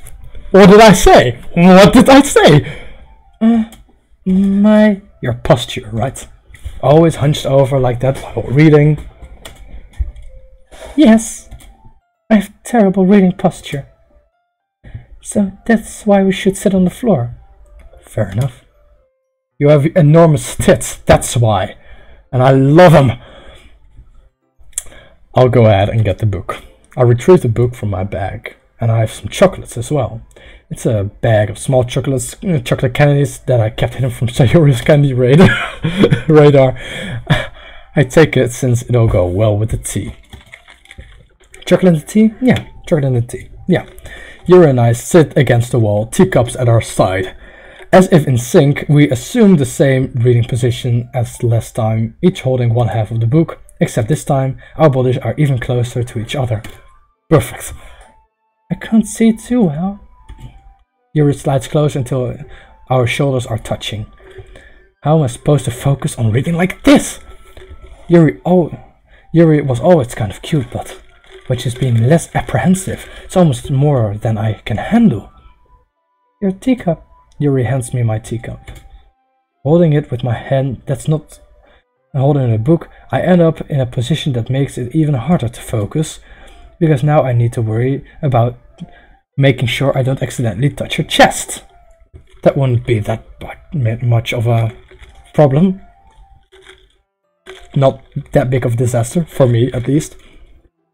What did I say? What did I say? Your posture, right? Always hunched over like that while reading. Yes, I have terrible reading posture. So that's why we should sit on the floor. Fair enough. You have enormous tits, that's why. And I love them. I'll go ahead and get the book. I retrieve the book from my bag, and I have some chocolates as well. It's a bag of small chocolates, chocolate candies that I kept hidden from Sayori's candy radar. I take it since it'll go well with the tea. Chocolate and tea? Yeah, chocolate and tea. Yeah. Yuri and I sit against the wall, teacups at our side. As if in sync, we assume the same reading position as last time, each holding one half of the book, except this time our bodies are even closer to each other. Perfect. I can't see too well. Yuri slides closer until our shoulders are touching. How am I supposed to focus on reading like this? Yuri was always kind of cute, but when she's being less apprehensive, it's almost more than I can handle. Your teacup. Yuri hands me my teacup. Holding it with my hand that's not holding a book, I end up in a position that makes it even harder to focus, because now I need to worry about making sure I don't accidentally touch her chest. That wouldn't be that much of a problem. Not that big of a disaster, for me at least.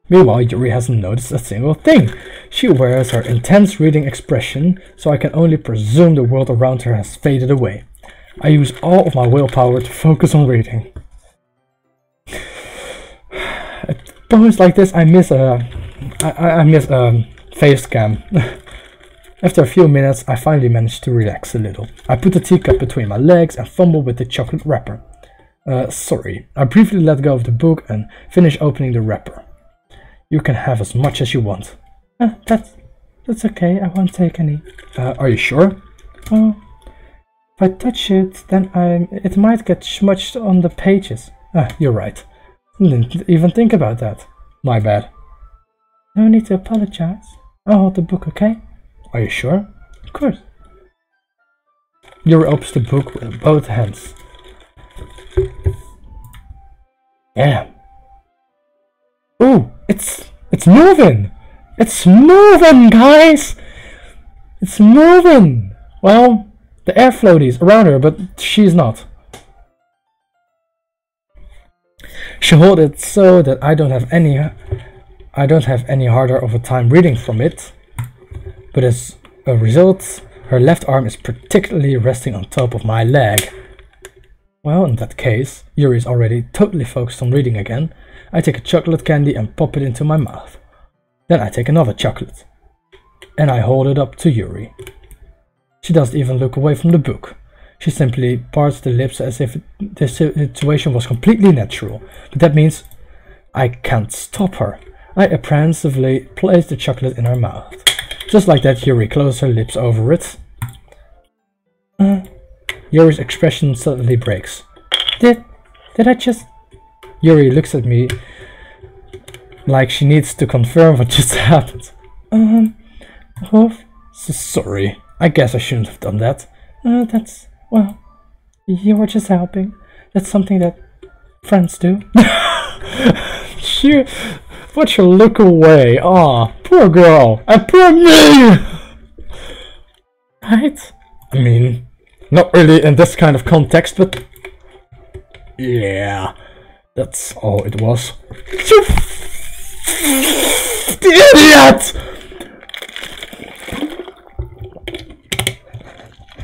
Meanwhile, Yuri hasn't noticed a single thing. She wears her intense reading expression, so I can only presume the world around her has faded away. I use all of my willpower to focus on reading. At points like this, I miss a face cam. After a few minutes, I finally manage to relax a little. I put the teacup between my legs and fumble with the chocolate wrapper. Sorry. I briefly let go of the book and finish opening the wrapper. You can have as much as you want. That's okay, I won't take any. Are you sure? Well, if I touch it, then it might get smudged on the pages. You're right. I didn't even think about that. My bad. No need to apologize. I'll hold the book, okay? Are you sure? Of course. Yuri opens the book with both hands. Damn. Ooh, it's moving! It's moving, guys! It's moving! Well, the airflow is around her, but she's not. She holds it so that I don't have any harder of a time reading from it, but as a result, her left arm is particularly resting on top of my leg. Well, in that case, Yuri is already totally focused on reading again. I take a chocolate candy and pop it into my mouth. Then I take another chocolate, and I hold it up to Yuri. She doesn't even look away from the book. She simply parts the lips as if the situation was completely natural, but that means I can't stop her. I apprehensively place the chocolate in her mouth. Just like that, Yuri closes her lips over it. Yuri's expression suddenly breaks. Did I just... Yuri looks at me like she needs to confirm what just happened. Sorry. I guess I shouldn't have done that. Well, you were just helping. That's something that friends do. Watch her look away. Aw, poor girl. And poor me! Right? I mean, not really in this kind of context, but... yeah, that's all it was. You idiot!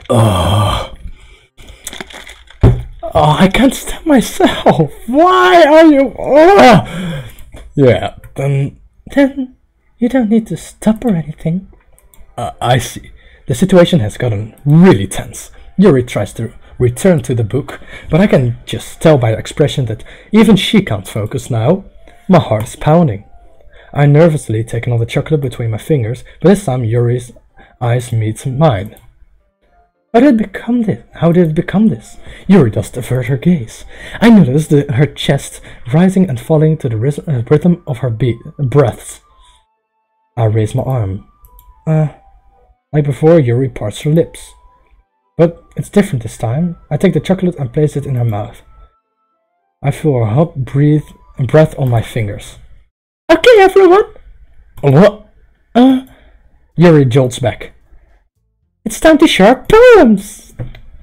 Oh, I can't stand myself. Why are you... Yeah, then you don't need to stop or anything. I see. The situation has gotten really tense. Yuri tries to return to the book, but I can just tell by her expression that even she can't focus now. My heart is pounding. I nervously take another chocolate between my fingers, but this time Yuri's eyes meet mine. How did it become this? Yuri does avert her gaze. I notice her chest rising and falling to the rhythm of her breaths. I raise my arm. Like before, Yuri parts her lips. But it's different this time. I take the chocolate and place it in her mouth. I feel her hot breath on my fingers. Okay, everyone! What? Yuri jolts back. It's time to share poems!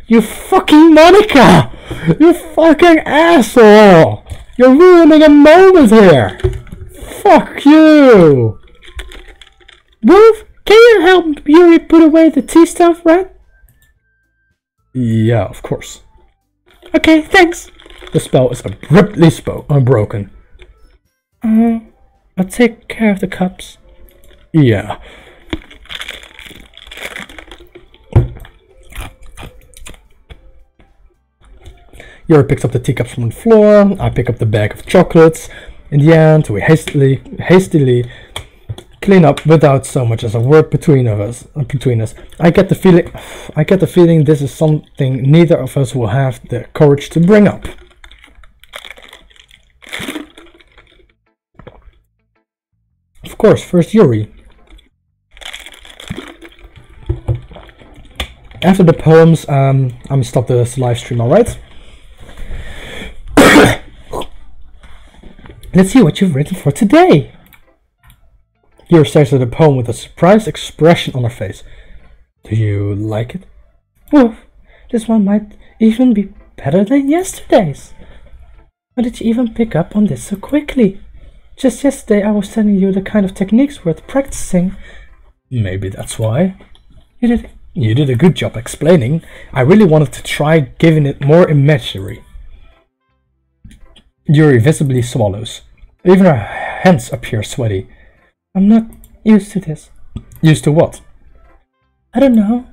You fucking Monica! You fucking asshole! You're ruining a moment here! Fuck you! Wolf, can you help Yuri put away the tea stuff, right? Yeah, of course. Okay, thanks. The spell is abruptly broken. I'll take care of the cups. Yeah. Yuri picks up the teacups from the floor. I pick up the bag of chocolates. In the end, we hastily clean up without so much as a word between us. I get the feeling this is something neither of us will have the courage to bring up. Of course, first Yuri. After the poems, I'm gonna stop this live stream, alright? Let's see what you've written for today. Yuri stares at the poem with a surprised expression on her face. Do you like it? Well, this one might even be better than yesterday's. How did you even pick up on this so quickly? Just yesterday I was telling you the kind of techniques worth practicing. Maybe that's why. You did a good job explaining. I really wanted to try giving it more imagery. Yuri visibly swallows. Even her hands appear sweaty. I'm not used to this. Used to what? I don't know.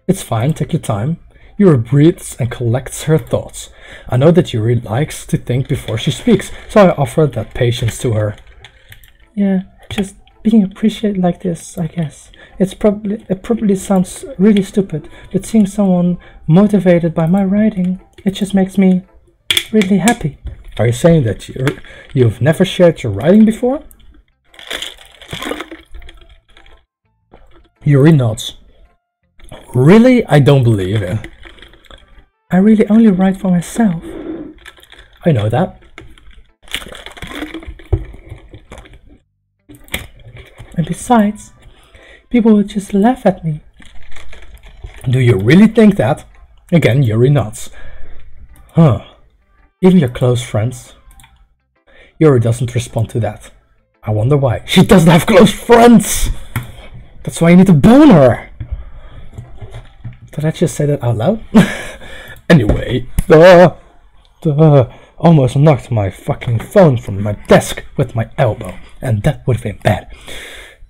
It's fine, take your time. Yuri breathes and collects her thoughts. I know that Yuri likes to think before she speaks, so I offer that patience to her. Yeah, just being appreciated like this, I guess. It probably sounds really stupid, but seeing someone motivated by my writing, it just makes me really happy. Are you saying that you've never shared your writing before? Yuri nods. Really? I don't believe it. I really only write for myself. I know that. And besides, people would just laugh at me. Do you really think that? Again, Yuri nods. Huh. Even your close friends? Yuri doesn't respond to that. I wonder why. She doesn't have close friends! That's why you need to bone her! Did I just say that out loud? Anyway, almost knocked my fucking phone from my desk with my elbow, and that would have been bad.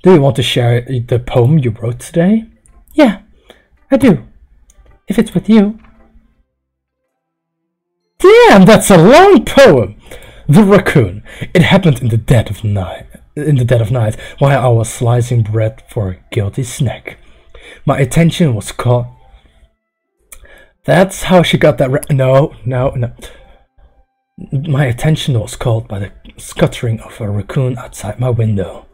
Do you want to share the poem you wrote today? Yeah, I do. If it's with you. Damn, that's a long poem! The raccoon. It happened in the dead of night, while I was slicing bread for a guilty snack. My attention was caught. That's how she got that. No. My attention was caught by the scuttering of a raccoon outside my window.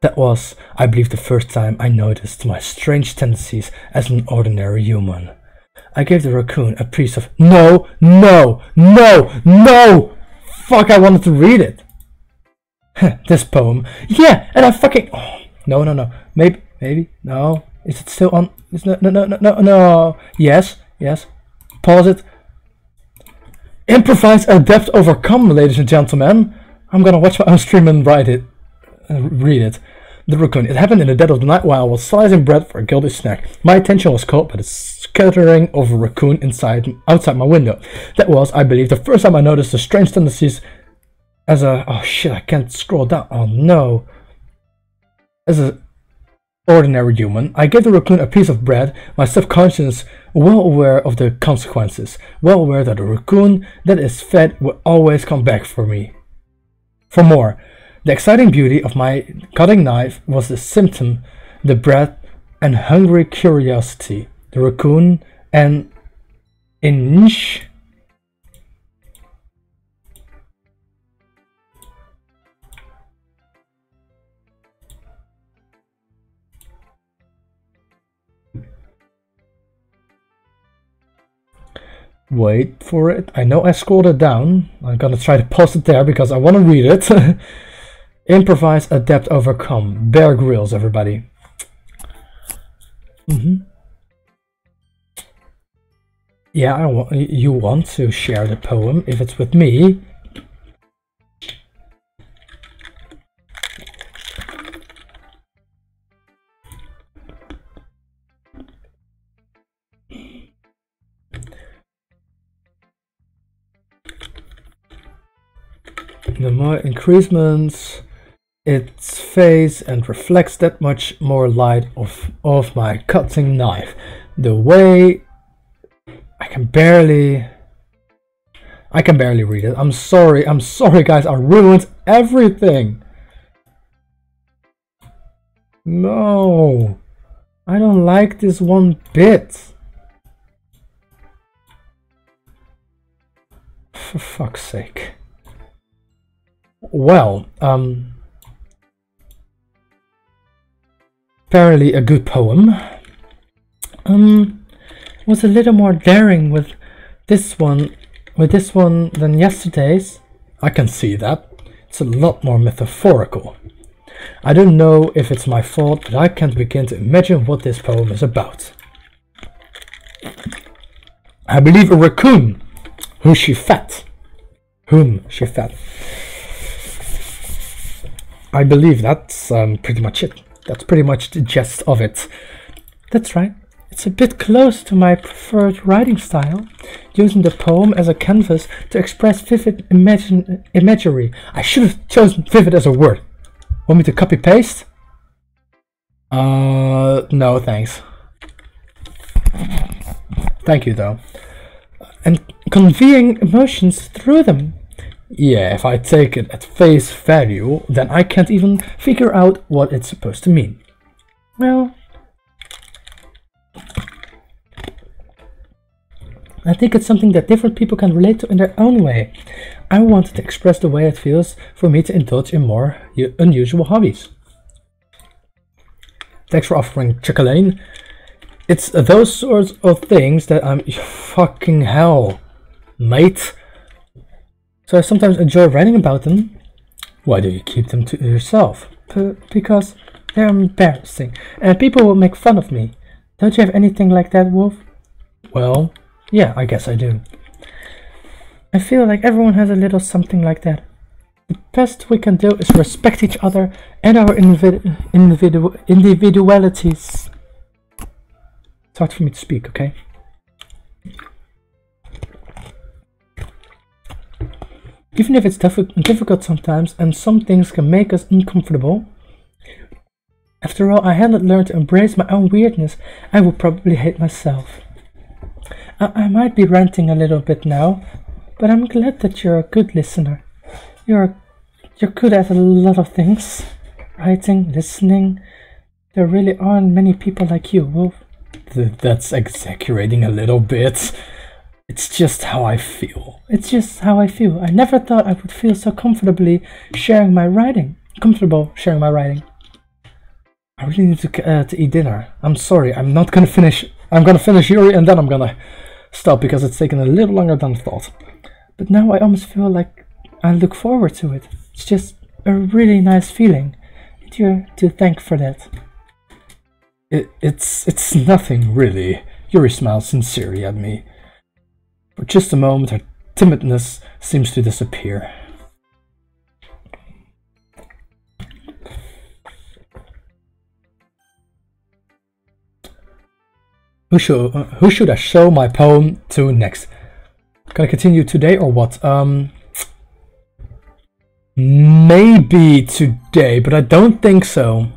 That was, I believe, the first time I noticed my strange tendencies as an ordinary human. I gave the raccoon a piece of. No! Fuck! I wanted to read it. This poem. Yeah, and I fucking. Oh, no. Maybe. No. Is it still on? No. Yes. Pause it. Improvise, adapt, overcome, ladies and gentlemen. I'm gonna watch my own stream and read it. The raccoon. It happened in the dead of the night while I was slicing bread for a guilty snack. My attention was caught by the scattering of a raccoon outside my window. That was, I believe, the first time I noticed the strange tendencies as a. Oh shit! I can't scroll down. Oh no. As a ordinary human, I gave the raccoon a piece of bread, my subconscious well aware of the consequences, well aware that a raccoon that is fed will always come back for me. For more. The exciting beauty of my cutting knife was the symptom, the bread, and hungry curiosity. The raccoon and inch. Wait for it. I know I scrolled it down. I'm gonna try to pause it there because I want to read it. Improvise, adapt, overcome. Bear Grylls, everybody. Yeah, you want to share the poem if it's with me. the more increasements its phase and reflects that much more light of my cutting knife. The way I can barely read it. I'm sorry guys, I ruined everything. No, I don't like this one bit. For fuck's sake. Well, apparently a good poem. Was a little more daring with this one than yesterday's. I can see that. It's a lot more metaphorical. I don't know if it's my fault, but I can't begin to imagine what this poem is about. I believe a raccoon whom she fed. I believe that's pretty much it. That's pretty much the gist of it. That's right. It's a bit close to my preferred writing style, using the poem as a canvas to express vivid imagery. I should have chosen vivid as a word. Want me to copy paste? No thanks. Thank you though. And conveying emotions through them. Yeah, if I take it at face value, then I can't even figure out what it's supposed to mean. Well, I think it's something that different people can relate to in their own way. I wanted to express the way it feels for me to indulge in more unusual hobbies. Thanks for offering, Chocolane. It's those sorts of things that I'm fucking hell, mate. So I sometimes enjoy writing about them. Why do you keep them to yourself? Because they're embarrassing, and people will make fun of me. Don't you have anything like that, Wolf? Well, yeah, I guess I do. I feel like everyone has a little something like that. The best we can do is respect each other and our individualities. It's hard for me to speak, okay? Even if it's difficult sometimes, and some things can make us uncomfortable. After all, I hadn't learned to embrace my own weirdness, I would probably hate myself. I might be ranting a little bit now, but I'm glad that you're a good listener. You're good at a lot of things. Writing, listening. There really aren't many people like you, Wolf. That's exaggerating a little bit. It's just how I feel. It's just how I feel. I never thought I would feel so comfortable sharing my writing. I really need to eat dinner. I'm sorry, I'm not gonna finish. I'm gonna finish Yuri and then I'm gonna stop because it's taken a little longer than I thought. But now I almost feel like I look forward to it. It's just a really nice feeling. And you're to thank for that. It's nothing really. Yuri smiles sincerely at me. For just a moment, her timidness seems to disappear. Who should I show my poem to next? Can I continue today or what? Maybe today, but I don't think so.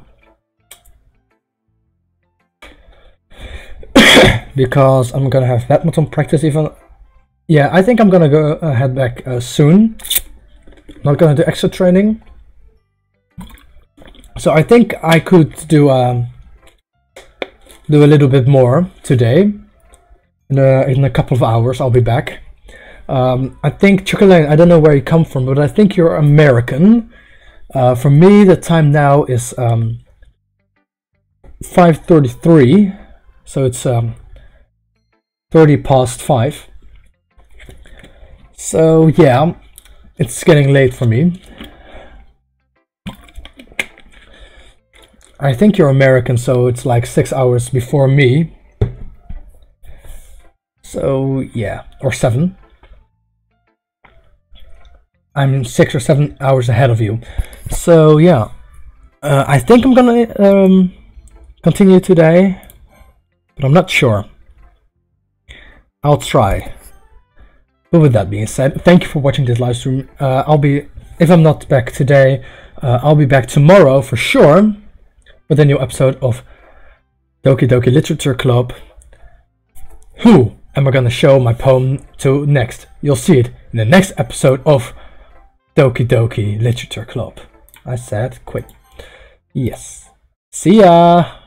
Because I'm gonna have badminton practice even. Yeah, I think I'm gonna go head back soon. Not gonna do extra training. So I think I could do a little bit more today. In a couple of hours, I'll be back. I think Chocolate, I don't know where you come from, but I think you're American. For me, the time now is 5:33, so it's 30 past 5. So yeah, it's getting late for me. I think you're American, so it's like 6 hours before me. So yeah, or 7. I'm 6 or 7 hours ahead of you. So yeah, I think I'm gonna continue today, but I'm not sure. I'll try. But with that being said, thank you for watching this live stream. I'll be If I'm not back today, I'll be back tomorrow for sure with a new episode of Doki Doki Literature Club. Who am I gonna show my poem to next? You'll see it in the next episode of Doki Doki Literature Club. I said quick. Yes. See ya!